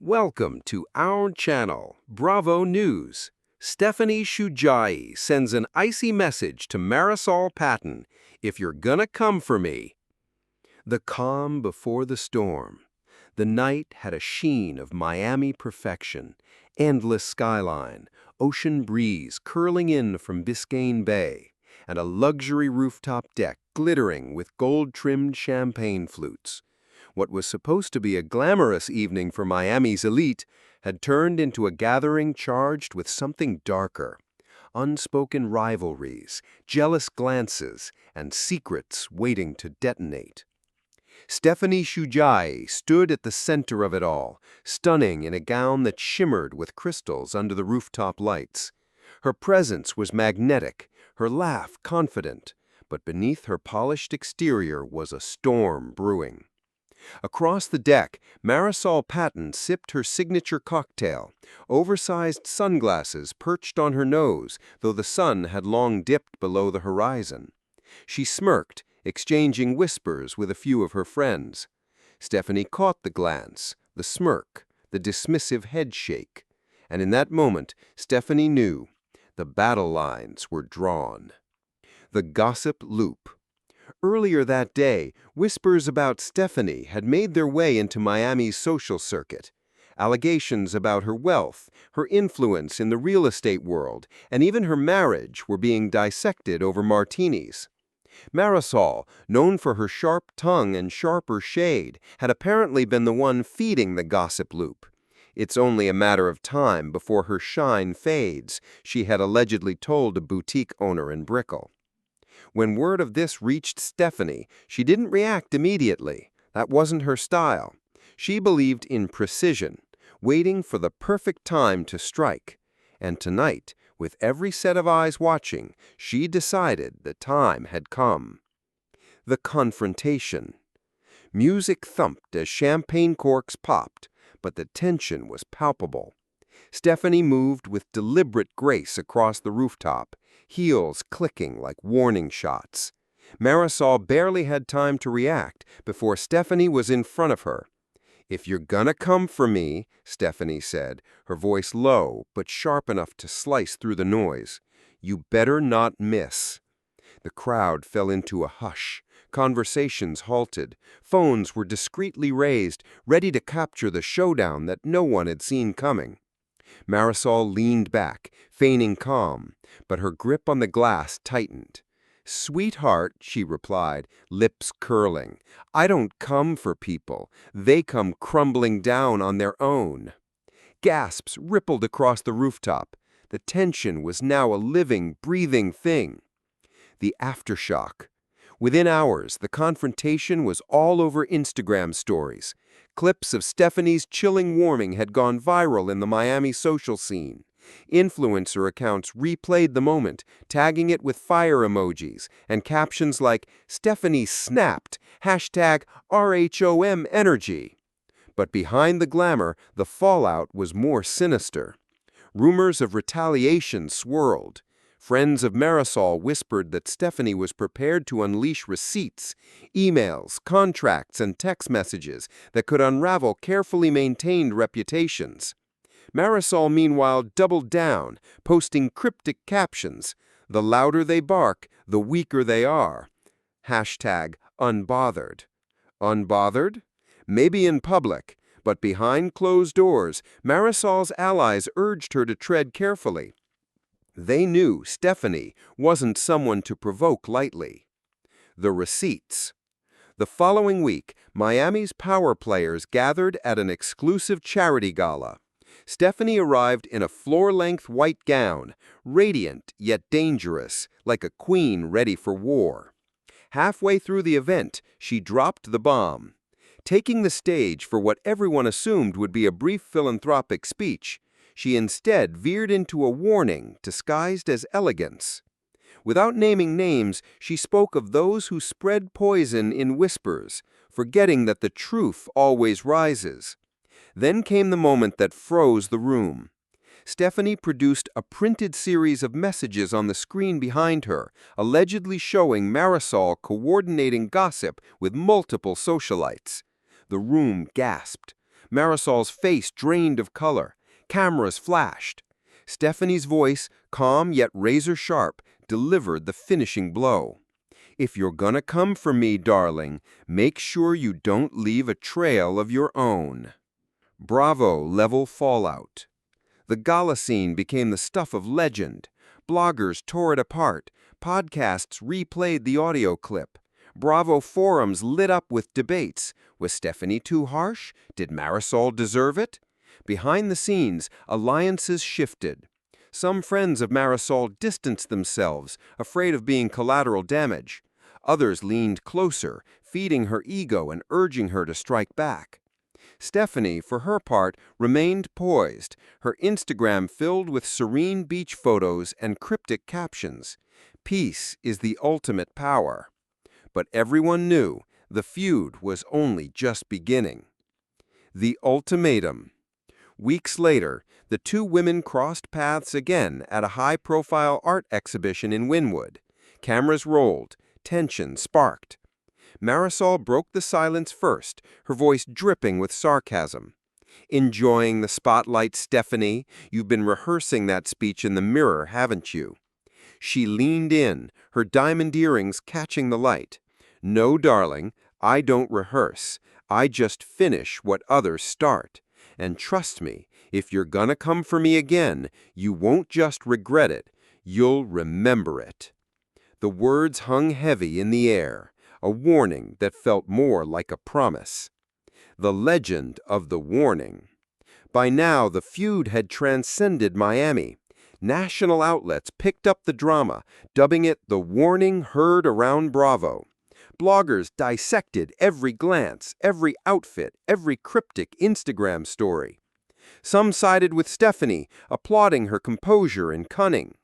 Welcome to our channel, Bravo News. Stephanie Shojaee sends an icy message to Marysol Patton, if you're gonna come for me. The calm before the storm. The night had a sheen of Miami perfection, endless skyline, ocean breeze curling in from Biscayne Bay, and a luxury rooftop deck glittering with gold-trimmed champagne flutes. What was supposed to be a glamorous evening for Miami's elite had turned into a gathering charged with something darker. Unspoken rivalries, jealous glances, and secrets waiting to detonate. Stephanie Shojaee stood at the center of it all, stunning in a gown that shimmered with crystals under the rooftop lights. Her presence was magnetic, her laugh confident, but beneath her polished exterior was a storm brewing. Across the deck, Marysol Patton sipped her signature cocktail, oversized sunglasses perched on her nose, though the sun had long dipped below the horizon. She smirked, exchanging whispers with a few of her friends. Stephanie caught the glance, the smirk, the dismissive head shake. And in that moment, Stephanie knew the battle lines were drawn. The gossip loop. Earlier that day, whispers about Stephanie had made their way into Miami's social circuit. Allegations about her wealth, her influence in the real estate world, and even her marriage were being dissected over martinis. Marysol, known for her sharp tongue and sharper shade, had apparently been the one feeding the gossip loop. It's only a matter of time before her shine fades, she had allegedly told a boutique owner in Brickell. When word of this reached Stephanie, she didn't react immediately. That wasn't her style. She believed in precision, waiting for the perfect time to strike. And tonight, with every set of eyes watching, she decided the time had come. The confrontation. Music thumped as champagne corks popped, but the tension was palpable. Stephanie moved with deliberate grace across the rooftop, heels clicking like warning shots. Marysol barely had time to react before Stephanie was in front of her. "If you're gonna come for me," Stephanie said, her voice low but sharp enough to slice through the noise, "you better not miss." The crowd fell into a hush. Conversations halted. Phones were discreetly raised, ready to capture the showdown that no one had seen coming. Marysol leaned back, feigning calm, but her grip on the glass tightened. "Sweetheart," she replied, lips curling, "I don't come for people. They come crumbling down on their own." Gasps rippled across the rooftop. The tension was now a living, breathing thing. The aftershock. Within hours, the confrontation was all over Instagram stories. Clips of Stephanie's chilling warming had gone viral in the Miami social scene. Influencer accounts replayed the moment, tagging it with fire emojis and captions like, "Stephanie snapped, #RHOM energy." But behind the glamour, the fallout was more sinister. Rumors of retaliation swirled. Friends of Marysol whispered that Stephanie was prepared to unleash receipts, emails, contracts, and text messages that could unravel carefully maintained reputations. Marysol, meanwhile, doubled down, posting cryptic captions. "The louder they bark, the weaker they are." #unbothered. Unbothered? Maybe in public, but behind closed doors, Marysol's allies urged her to tread carefully. They knew Stephanie wasn't someone to provoke lightly. The receipts. The following week, Miami's power players gathered at an exclusive charity gala. Stephanie arrived in a floor-length white gown, radiant yet dangerous, like a queen ready for war. Halfway through the event, she dropped the bomb. Taking the stage for what everyone assumed would be a brief philanthropic speech, she instead veered into a warning disguised as elegance. Without naming names, she spoke of those who spread poison in whispers, forgetting that the truth always rises. Then came the moment that froze the room. Stephanie produced a printed series of messages on the screen behind her, allegedly showing Marysol coordinating gossip with multiple socialites. The room gasped. Marysol's face drained of color. Cameras flashed. Stephanie's voice, calm yet razor-sharp, delivered the finishing blow. "If you're gonna come for me, darling, make sure you don't leave a trail of your own." Bravo-level fallout. The gala scene became the stuff of legend. Bloggers tore it apart. Podcasts replayed the audio clip. Bravo forums lit up with debates. Was Stephanie too harsh? Did Marysol deserve it? Behind the scenes, alliances shifted. Some friends of Marysol distanced themselves, afraid of being collateral damage. Others leaned closer, feeding her ego and urging her to strike back. Stephanie, for her part, remained poised, her Instagram filled with serene beach photos and cryptic captions. Peace is the ultimate power. But everyone knew the feud was only just beginning. The ultimatum. Weeks later, the two women crossed paths again at a high-profile art exhibition in Wynwood. Cameras rolled, tension sparked. Marysol broke the silence first, her voice dripping with sarcasm. "Enjoying the spotlight, Stephanie? You've been rehearsing that speech in the mirror, haven't you?" She leaned in, her diamond earrings catching the light. "No, darling, I don't rehearse. I just finish what others start. And trust me, if you're gonna come for me again, you won't just regret it, you'll remember it." The words hung heavy in the air, a warning that felt more like a promise. The legend of the warning. By now, the feud had transcended Miami. National outlets picked up the drama, dubbing it the warning heard around Bravo. Bloggers dissected every glance, every outfit, every cryptic Instagram story. Some sided with Stephanie, applauding her composure and cunning.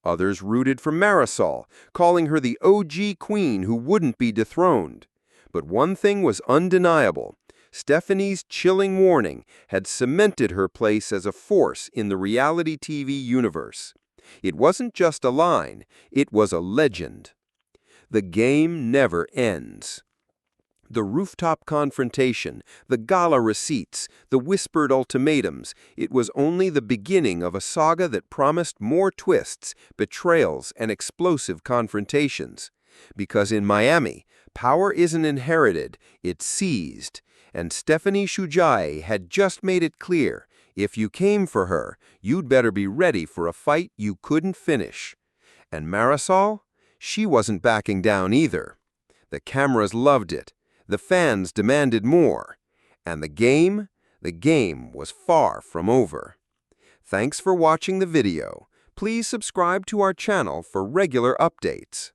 Others rooted for Marysol, calling her the OG queen who wouldn't be dethroned. But one thing was undeniable. Stephanie's chilling warning had cemented her place as a force in the reality TV universe. It wasn't just a line, it was a legend. The game never ends. The rooftop confrontation, the gala receipts, the whispered ultimatums, it was only the beginning of a saga that promised more twists, betrayals, and explosive confrontations. Because in Miami, power isn't inherited, it's seized. And Stephanie Shojaee had just made it clear, if you came for her, you'd better be ready for a fight you couldn't finish. And Marysol? She wasn't backing down either. The cameras loved it. The fans demanded more. And the game was far from over. Thanks for watching the video. Please subscribe to our channel for regular updates.